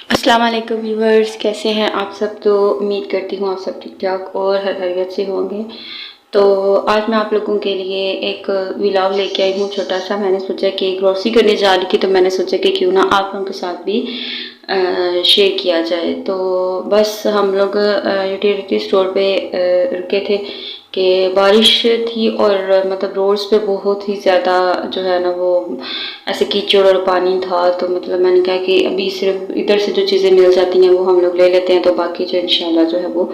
अस्सलाम वालेकुम व्यूवर्स, कैसे हैं आप सब। तो उम्मीद करती हूँ आप सब ठीक ठाक और खैरियत से होंगे। तो आज मैं आप लोगों के लिए एक व्लॉग लेके आई हूँ छोटा सा। मैंने सोचा कि ग्रोसरी करने जा रही थी तो मैंने सोचा कि क्यों ना आप लोगों के साथ भी शेयर किया जाए। तो बस हम लोग यूटिलिटी स्टोर पे रुके थे कि बारिश थी और मतलब रोड्स पे बहुत ही ज़्यादा जो है ना वो ऐसे कीचड़ और पानी था। तो मतलब मैंने कहा कि अभी सिर्फ इधर से जो चीज़ें मिल जाती हैं वो हम लोग ले लेते हैं, तो बाकी जो इंशाल्लाह जो है वो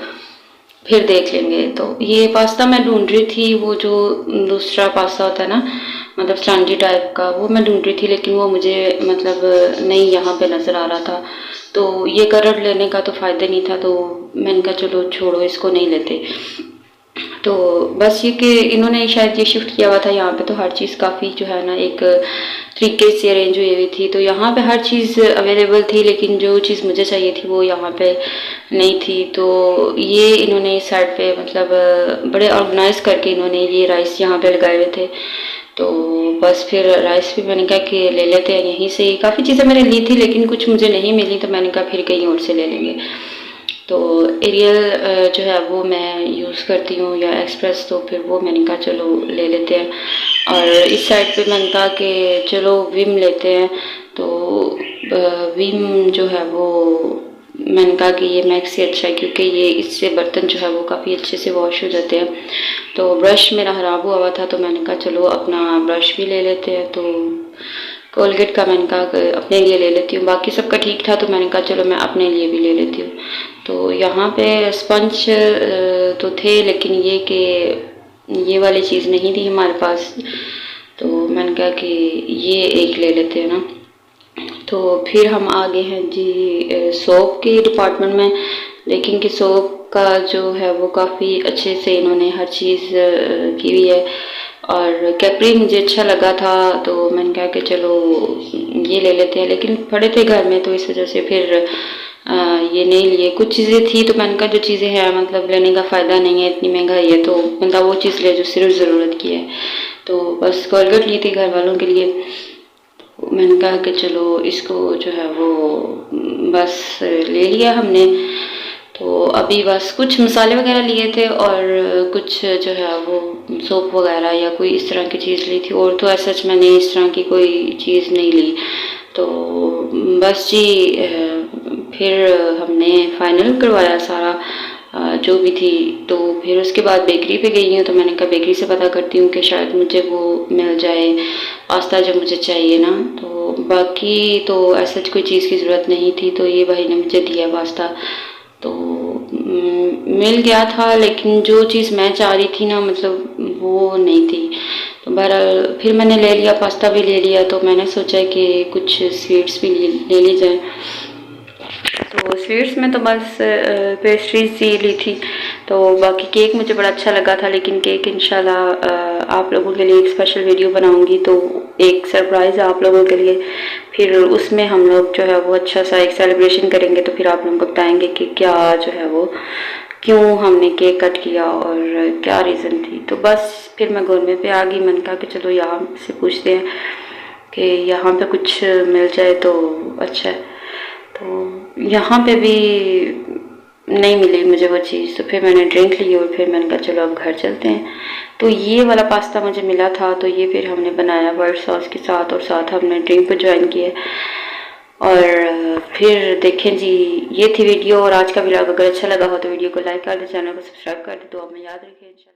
फिर देख लेंगे। तो ये पास्ता मैं ढूंढ रही थी, वो जो दूसरा पास्ता होता है ना, मतलब स्पंजी टाइप का, वो मैं ढूंढ रही थी लेकिन वो मुझे मतलब नहीं यहाँ पे नज़र आ रहा था। तो ये करट लेने का तो फ़ायदा नहीं था, तो मैंने कहा चलो छोड़ो, इसको नहीं लेते। तो बस ये कि इन्होंने शायद ये शिफ्ट किया हुआ था यहाँ पे, तो हर चीज़ काफ़ी जो है ना एक तरीके से अरेंज हुई हुई थी। तो यहाँ पे हर चीज़ अवेलेबल थी लेकिन जो चीज़ मुझे चाहिए थी वो यहाँ पे नहीं थी। तो ये इन्होंने इस साइड पे मतलब बड़े ऑर्गेनाइज करके इन्होंने ये राइस यहाँ पे लगाए हुए थे। तो बस फिर राइस भी मैंने कहा कि ले लेते हैं यहीं से। काफ़ी चीज़ें मैंने ली थी लेकिन कुछ मुझे नहीं मिली, तो मैंने कहा फिर कहीं और से ले लेंगे। तो एरियल जो है वो मैं यूज़ करती हूँ या एक्सप्रेस, तो फिर वो मैंने कहा चलो ले लेते हैं। और इस साइड पे मैंने कहा कि चलो विम लेते हैं। तो विम जो है वो मैंने कहा कि ये मैक्स से अच्छा है क्योंकि ये इससे बर्तन जो है वो काफ़ी अच्छे से वॉश हो जाते हैं। तो ब्रश मेरा ख़राब हुआ था तो मैंने कहा चलो अपना ब्रश भी ले लेते हैं। तो कोलगेट का मैंने कहा अपने लिए ले लेती हूँ, बाकी सबका ठीक था तो मैंने कहा चलो मैं अपने लिए भी ले लेती हूँ। तो यहाँ पे स्पंज तो थे लेकिन ये कि ये वाली चीज़ नहीं थी हमारे पास, तो मैंने कहा कि ये एक ले लेते हैं ना। तो फिर हम आ गए हैं जी सोप के डिपार्टमेंट में। लेकिन कि सोप का जो है वो काफ़ी अच्छे से इन्होंने हर चीज़ की हुई है। और कैपरी मुझे अच्छा लगा था तो मैंने कहा कि चलो ये ले लेते हैं, लेकिन पड़े थे घर में तो इस वजह से फिर ये नहीं लिए। कुछ चीज़ें थी तो मैंने कहा जो चीज़ें हैं मतलब लेने का फ़ायदा नहीं है, इतनी महंगाई है तो बंदा वो चीज़ ले जो सिर्फ ज़रूरत की है। तो बस कोलगेट ली थी घर वालों के लिए। मैंने कहा कि चलो इसको जो है वो बस ले लिया हमने। तो अभी बस कुछ मसाले वगैरह लिए थे और कुछ जो है वो सोप वगैरह या कोई इस तरह की चीज़ ली थी, और तो ऐसा सच मैंने इस तरह की कोई चीज़ नहीं ली। तो बस जी फिर हमने फाइनल करवाया सारा जो भी थी। तो फिर उसके बाद बेकरी पे गई हूँ, तो मैंने कहा बेकरी से पता करती हूँ कि शायद मुझे वो मिल जाए पास्ता जो मुझे चाहिए ना। तो बाकी तो ऐसा कोई चीज़ की ज़रूरत नहीं थी, तो ये भाई ने मुझे दिया पास्ता तो मिल गया था, लेकिन जो चीज़ मैं चाह रही थी ना मतलब वो नहीं थी। तो बहरहाल फिर मैंने ले लिया, पास्ता भी ले लिया। तो मैंने सोचा कि कुछ स्वीट्स भी ले ली जाए। तो स्वीट्स में तो बस पेस्ट्रीज ही ली थी। तो बाकी केक मुझे बड़ा अच्छा लगा था, लेकिन केक इंशाल्लाह आप लोगों के लिए एक स्पेशल वीडियो बनाऊंगी, तो एक सरप्राइज़ आप लोगों के लिए। फिर उसमें हम लोग जो है वो अच्छा सा एक सेलिब्रेशन करेंगे, तो फिर आप लोगों को बताएंगे कि क्या जो है वो क्यों हमने केक कट किया और क्या रीज़न थी। तो बस फिर मैं गोलमे पे आ गई। मैंने कहा कि चलो यहाँ से पूछते हैं कि यहाँ पे कुछ मिल जाए तो अच्छा है। तो यहाँ पे भी नहीं मिली मुझे वो चीज़, तो फिर मैंने ड्रिंक ली और फिर मैंने कहा चलो अब घर चलते हैं। तो ये वाला पास्ता मुझे मिला था, तो ये फिर हमने बनाया वाइट सॉस के साथ और साथ हमने ड्रिंक को ज्वाइन किया। और फिर देखें जी, ये थी वीडियो। और आज का व्लॉग अगर अच्छा लगा हो तो वीडियो को लाइक कर दें, चैनल को सब्सक्राइब कर दें, तो आप में याद रखें।